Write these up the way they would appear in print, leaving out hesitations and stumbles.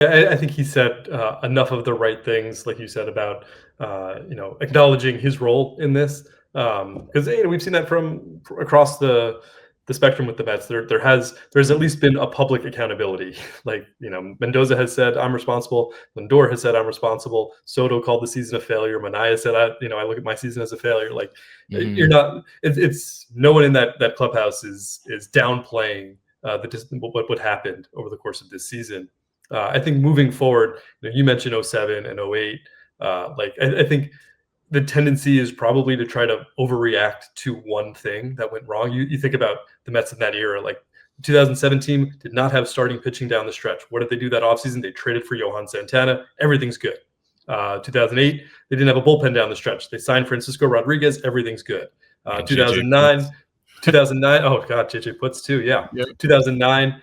I think he said enough of the right things, like you said about acknowledging his role in this, because we've seen that from across the spectrum with the Mets. There's at least been a public accountability. Like Mendoza has said I'm responsible. Lindor has said I'm responsible. Soto called the season a failure. Manaya said I look at my season as a failure. Like you're not. It's no one in that clubhouse is downplaying what happened over the course of this season. I think moving forward, you mentioned '07 and '08. I think the tendency is probably to try to overreact to one thing that went wrong. You think about the Mets in that era, like 2017 did not have starting pitching down the stretch. What did they do that offseason? They traded for Johan Santana. Everything's good. 2008, they didn't have a bullpen down the stretch. They signed Francisco Rodriguez. Everything's good. 2009. 2009. Oh God, JJ Putz too. Yeah. Yep. 2009.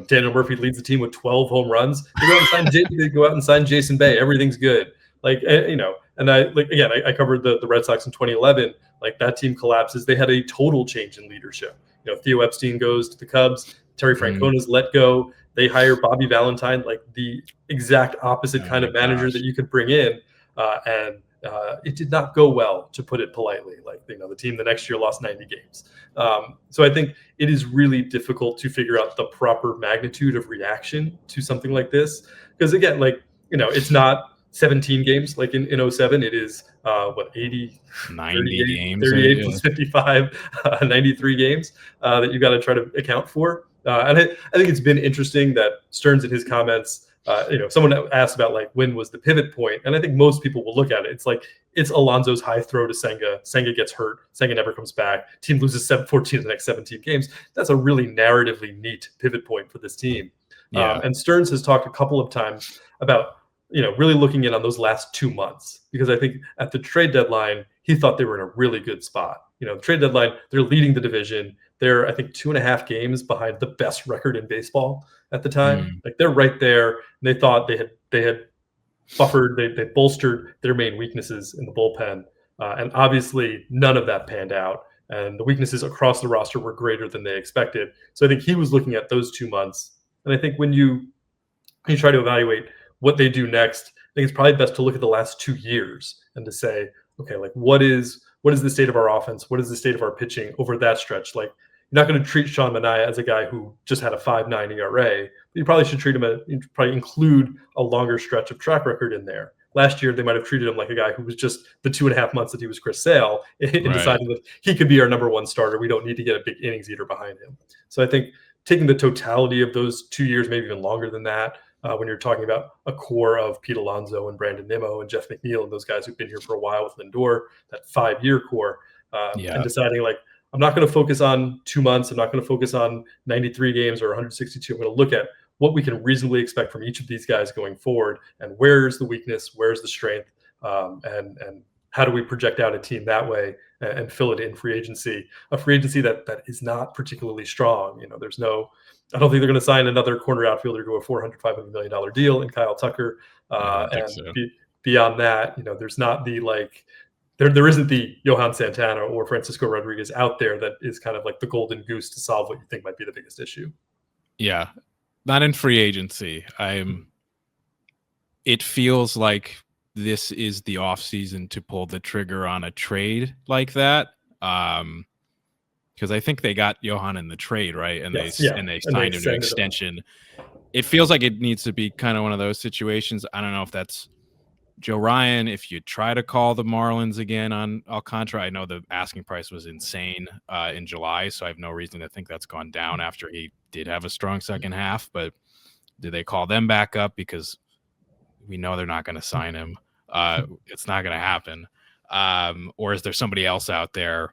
Daniel Murphy leads the team with 12 home runs. They go out and sign Jason Bay. Everything's good. And I covered the Red Sox in 2011. Like that team collapses. They had a total change in leadership. Theo Epstein goes to the Cubs. Terry Francona's let go. They hire Bobby Valentine, like the exact opposite kind of manager that you could bring in, and it did not go well, to put it politely. The team the next year lost 90 games. So I think it is really difficult to figure out the proper magnitude of reaction to something like this. Because again, it's not 17 games like in '07. It is 80, 90 games, 38 plus 55, 93 games that you got to try to account for. And I think it's been interesting that Stearns in his comments, someone asked about when was the pivot point, and I think most people will look at it. It's Alonso's high throw to Senga. Senga gets hurt. Senga never comes back. Team loses 14 of the next 17 games. That's a really narratively neat pivot point for this team. Yeah. And Stearns has talked a couple of times about really looking in on those last 2 months, because I think at the trade deadline he thought they were in a really good spot. The trade deadline, they're leading the division. They're, I think, 2.5 games behind the best record in baseball at the time. They're right there. And they thought they had buffered, they bolstered their main weaknesses in the bullpen. And obviously none of that panned out. And the weaknesses across the roster were greater than they expected. So I think he was looking at those 2 months. And I think when you try to evaluate what they do next, I think it's probably best to look at the last 2 years and to say, okay, what is the state of our offense? What is the state of our pitching over that stretch? You're not going to treat Sean Manaea as a guy who just had a 5.9 ERA. But you probably should probably include a longer stretch of track record in there. Last year, they might have treated him like a guy who was just the 2.5 months that he was Chris Sale and decided that he could be our number one starter. We don't need to get a big innings eater behind him. So I think taking the totality of those 2 years, maybe even longer than that, when you're talking about a core of Pete Alonso and Brandon Nimmo and Jeff McNeil and those guys who've been here for a while with Lindor, that 5-year core, and deciding I'm not going to focus on 2 months. I'm not going to focus on 93 games or 162. I'm going to look at what we can reasonably expect from each of these guys going forward, and where's the weakness, where's the strength, and how do we project out a team that way and fill it in free agency, a free agency that is not particularly strong. I don't think they're going to sign another corner outfielder to a $400-500 million deal in Kyle Tucker. Beyond that, there's not there isn't the Johan Santana or Francisco Rodriguez out there that is kind of like the golden goose to solve what you think might be the biggest issue. Yeah, not in free agency. It feels like this is the offseason to pull the trigger on a trade like that. Because I think they got Johan in the trade, right? And they signed him to extension. It feels like it needs to be kind of one of those situations. I don't know if that's Joe Ryan. If you try to call the Marlins again on Alcantara, I know the asking price was insane in July, so I have no reason to think that's gone down after he did have a strong second half. But do they call them back up? Because we know they're not going to sign him. It's not going to happen. Or is there somebody else out there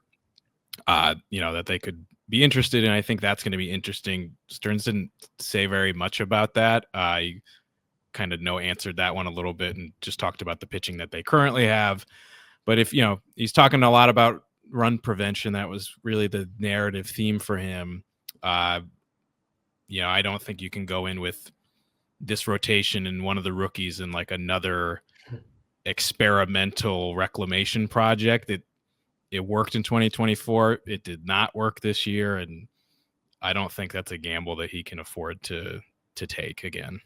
that they could be interested in? I think that's going to be interesting. Stearns didn't say very much about that. He kind of answered that one a little bit and just talked about the pitching that they currently have. But if, he's talking a lot about run prevention, that was really the narrative theme for him. I don't think you can go in with this rotation and one of the rookies and another experimental reclamation project. It worked in 2024. It did not work this year, and I don't think that's a gamble that he can afford to take again.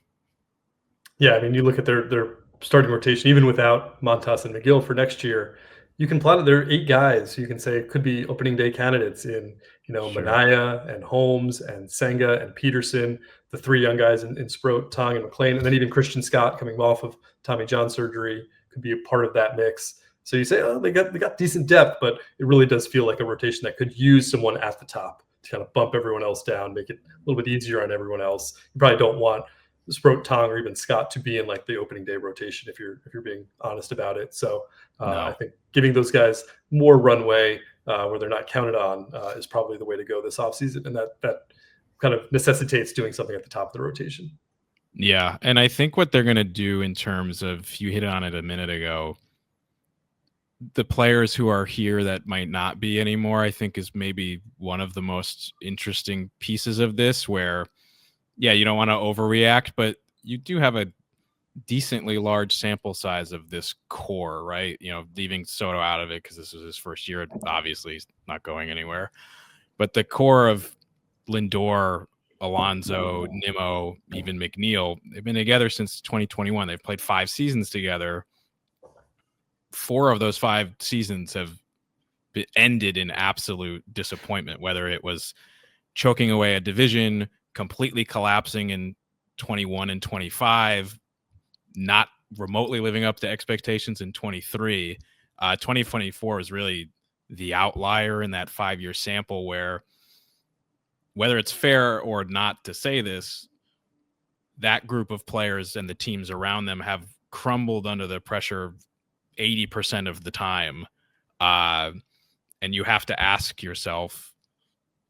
Yeah, I mean, you look at their starting rotation, even without Montas and McGill for next year, you can plot it. There are 8 guys you can say could be opening day candidates in, Sure. Manaea and Holmes and Senga and Peterson, the 3 young guys in Sproat, Tong, and McLean, and then even Christian Scott coming off of Tommy John surgery could be a part of that mix. So you say, oh, they got decent depth, but it really does feel like a rotation that could use someone at the top to kind of bump everyone else down, make it a little bit easier on everyone else. You probably don't want Sproat, Tong, or even Scott to be in like the opening day rotation if you're being honest about it. So I think giving those guys more runway where they're not counted on is probably the way to go this offseason, and that kind of necessitates doing something at the top of the rotation. Yeah, and I think what they're going to do in terms of, you hit on it a minute ago, the players who are here that might not be anymore, I think is maybe one of the most interesting pieces of this, where, yeah, you don't want to overreact, but you do have a decently large sample size of this core, right? Leaving Soto out of it because this was his first year, obviously he's not going anywhere. But the core of Lindor, Alonso, Nimmo, even McNeil, they've been together since 2021. They've played 5 seasons together. 4 of those 5 seasons have ended in absolute disappointment, whether it was choking away a division, completely collapsing in 21 and 25, not remotely living up to expectations in 23. 2024 is really the outlier in that 5-year sample, where, whether it's fair or not to say this, that group of players and the teams around them have crumbled under the pressure 80% of the time. And you have to ask yourself,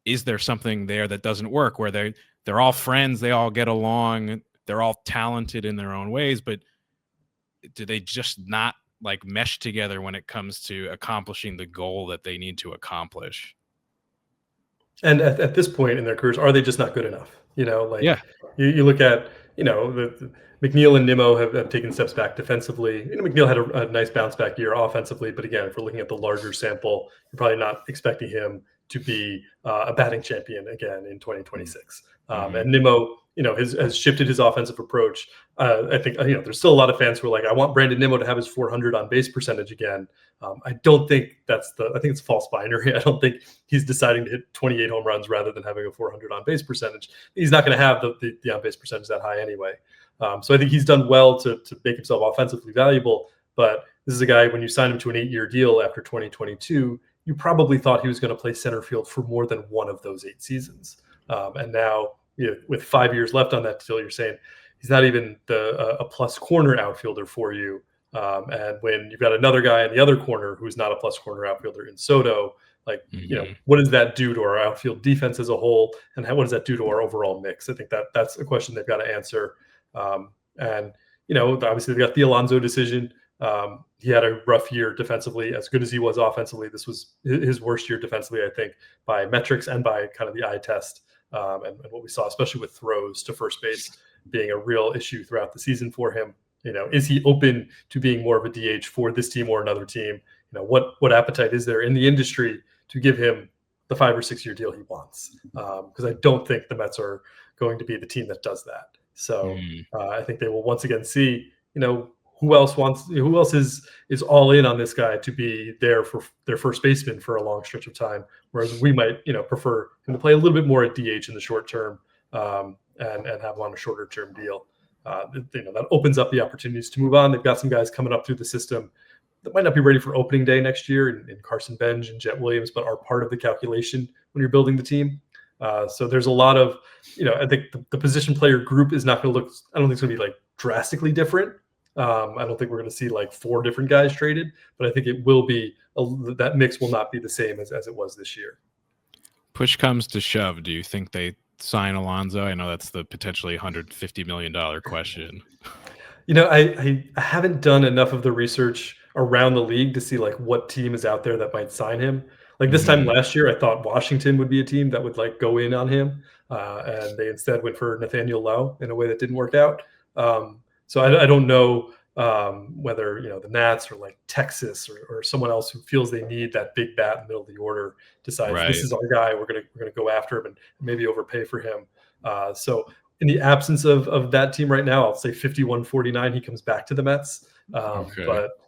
is there something there that doesn't work, where they're all friends, they all get along, they're all talented in their own ways, but do they just not like mesh together when it comes to accomplishing the goal that they need to accomplish? And at this point in their careers, are they just not good enough? Yeah. You look at, the McNeil and Nimmo have taken steps back defensively. McNeil had a nice bounce back year offensively, but again, if we're looking at the larger sample, you're probably not expecting him to be a batting champion again in 2026. And Nimmo, has shifted his offensive approach. I think, there's still a lot of fans who are like, I want Brandon Nimmo to have his 400 on base percentage again. I don't think I think it's false binary. I don't think he's deciding to hit 28 home runs rather than having a 400 on base percentage. He's not going to have the on base percentage that high anyway. So I think he's done well to make himself offensively valuable. But this is a guy, when you sign him to an 8-year deal after 2022, you probably thought he was going to play center field for more than one of those 8 seasons. And now, with 5 years left on that deal, you're saying he's not even a plus corner outfielder for you. And when you've got another guy in the other corner who's not a plus corner outfielder in Soto, what does that do to our outfield defense as a whole? And what does that do to our overall mix? I think that's a question they've got to answer. And obviously they've got the Alonso decision. He had a rough year defensively, as good as he was offensively. This was his worst year defensively, I think, by metrics and by kind of the eye test. And what we saw, especially with throws to first base being a real issue throughout the season for him. Is he open to being more of a DH for this team or another team? What appetite is there in the industry to give him the 5 or 6 year deal he wants? Because I don't think the Mets are going to be the team that does that. So I think they will once again see, who else is all in on this guy to be there for their first baseman for a long stretch of time, whereas we might, prefer him to play a little bit more at DH in the short term and have him on a shorter term deal. That opens up the opportunities to move on. They've got some guys coming up through the system that might not be ready for opening day next year in Carson Benj and Jet Williams, but are part of the calculation when you're building the team. So there's a lot of, I think the position player group is not going to look, I don't think it's going to be like drastically different. I don't think we're going to see like 4 different guys traded, but I think it will be, that mix will not be the same as it was this year. Push comes to shove. Do you think they sign Alonso? I know that's the potentially $150 million question. I haven't done enough of the research around the league to see like what team is out there that might sign him. Like this time last year, I thought Washington would be a team that would like go in on him, and they instead went for Nathaniel Lowe in a way that didn't work out. So I don't know whether the Nats or like Texas or someone else who feels they need that big bat in the middle of the order decides this is our guy. We're gonna go after him and maybe overpay for him. So in the absence of that team right now, I'll say 51-49. He comes back to the Mets. Okay. But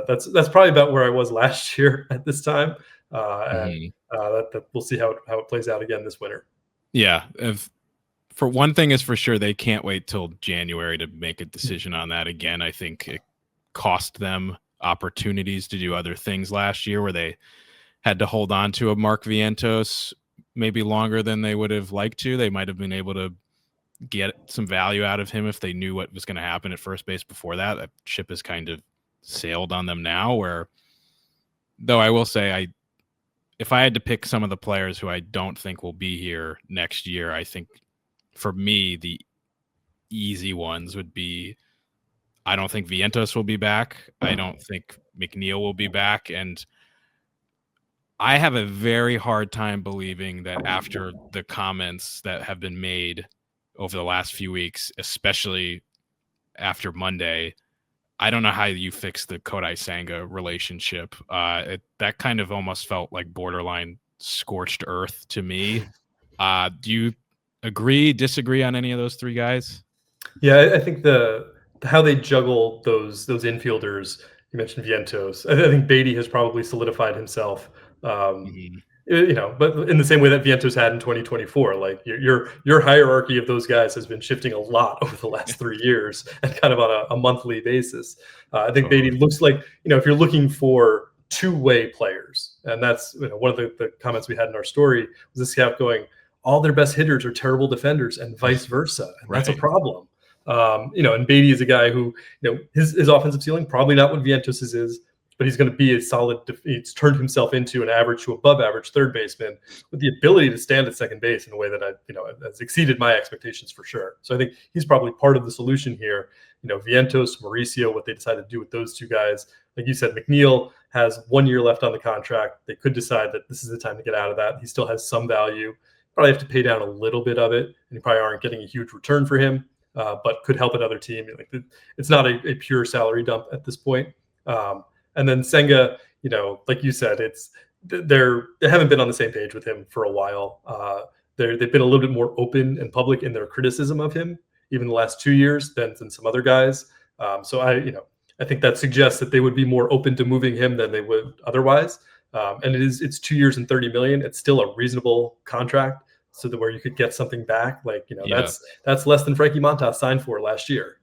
that's probably about where I was last year at this time. And we'll see how it plays out again this winter. Yeah. For one thing is for sure, they can't wait till January to make a decision on that again. I think it cost them opportunities to do other things last year where they had to hold on to a Mark Vientos maybe longer than they would have liked to. They might have been able to get some value out of him if they knew what was going to happen at first base before that. That ship has kind of sailed on them now, where, though I will say, if I had to pick some of the players who I don't think will be here next year, I think for me, the easy ones would be, I don't think Vientos will be back. I don't think McNeil will be back. And I have a very hard time believing that after the comments that have been made over the last few weeks, especially after Monday, I don't know how you fix the Kodai Senga relationship. That kind of almost felt like borderline scorched earth to me. Do you agree, disagree on any of those three guys? Yeah, I think how they juggle those infielders. You mentioned Vientos. I think Beatty has probably solidified himself. But in the same way that Vientos had in 2024, like your hierarchy of those guys has been shifting a lot over the last 3 years, and kind of on a monthly basis. I think Beatty looks like, if you're looking for two-way players, and that's one of the comments we had in our story was this scout going, all their best hitters are terrible defenders, and vice versa, and that's a problem. And Beatty is a guy who, his offensive ceiling probably not what Vientos's is, but he's going to be a solid. He's turned himself into an average to above average third baseman with the ability to stand at second base in a way that has exceeded my expectations for sure. So I think he's probably part of the solution here. Vientos, Mauricio, what they decided to do with those two guys. Like you said, McNeil has 1 year left on the contract. They could decide that this is the time to get out of that. He still has some value. Probably have to pay down a little bit of it, and you probably aren't getting a huge return for him, but could help another team. It's not a pure salary dump at this point. And then Senga, like you said, they haven't been on the same page with him for a while. They've been a little bit more open and public in their criticism of him, even the last 2 years than some other guys. So I think that suggests that they would be more open to moving him than they would otherwise. And it's 2 years and $30 million. It's still a reasonable contract, so that where you could get something back, that's less than Frankie Montas signed for last year.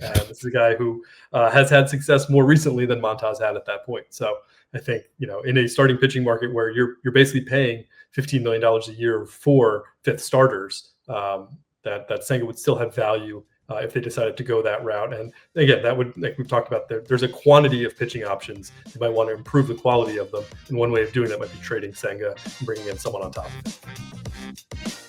And this is a guy who has had success more recently than Montas had at that point. So I think, in a starting pitching market where you're basically paying $15 million a year for fifth starters, that Senga would still have value if they decided to go that route. And again, that would, like we've talked about, there's a quantity of pitching options. You might want to improve the quality of them. And one way of doing that might be trading Senga and bringing in someone on top of it.